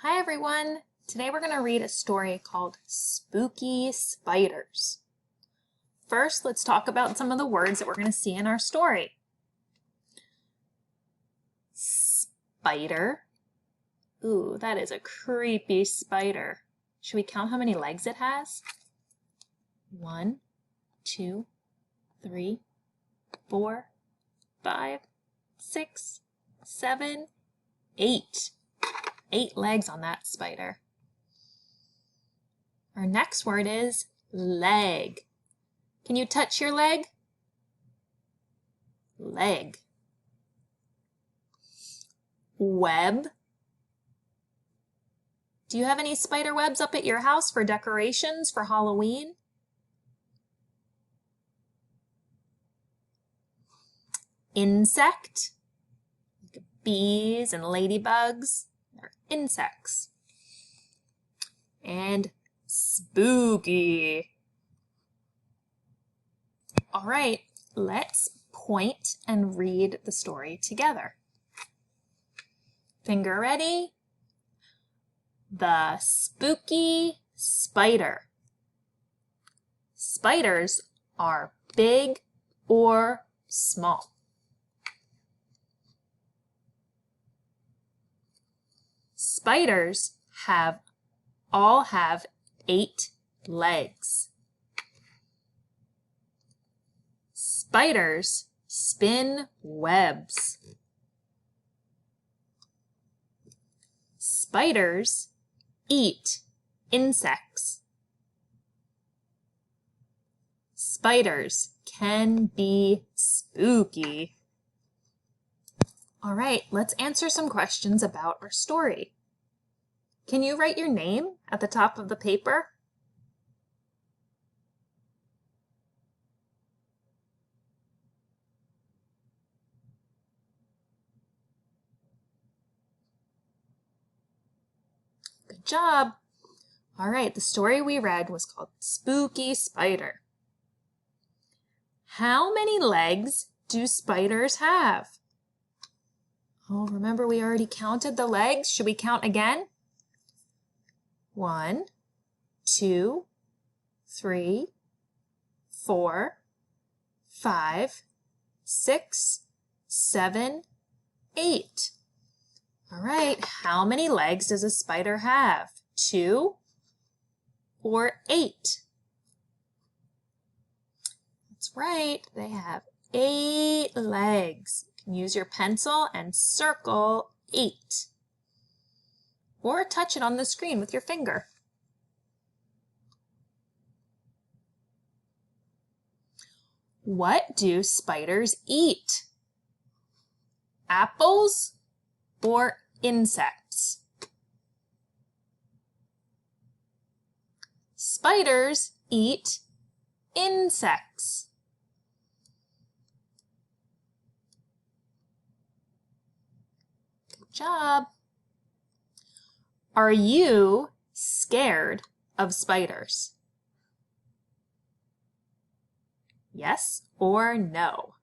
Hi everyone! Today we're going to read a story called Spooky Spiders. First, let's talk about some of the words that we're going to see in our story. Spider. Ooh, that is a creepy spider. Should we count how many legs it has? 1, 2, 3, 4, 5, 6, 7, 8. 8 legs on that spider. Our next word is leg. Can you touch your leg? Leg. Web. Do you have any spider webs up at your house for decorations for Halloween? Insect. Like bees and ladybugs. They're insects. And spooky. All right, let's point and read the story together. Finger ready? The spooky spider. Spiders are big or small. Spiders all have 8 legs. Spiders spin webs. Spiders eat insects. Spiders can be spooky. All right, let's answer some questions about our story. Can you write your name at the top of the paper? Good job. All right, the story we read was called Spooky Spider. How many legs do spiders have? Oh, remember we already counted the legs. Should we count again? 1, 2, 3, 4, 5, 6, 7, 8. All right, how many legs does a spider have? 2 or 8? That's right, they have 8 legs. You can use your pencil and circle 8. Or touch it on the screen with your finger. What do spiders eat? Apples or insects? Spiders eat insects. Good job. Are you scared of spiders? Yes or no?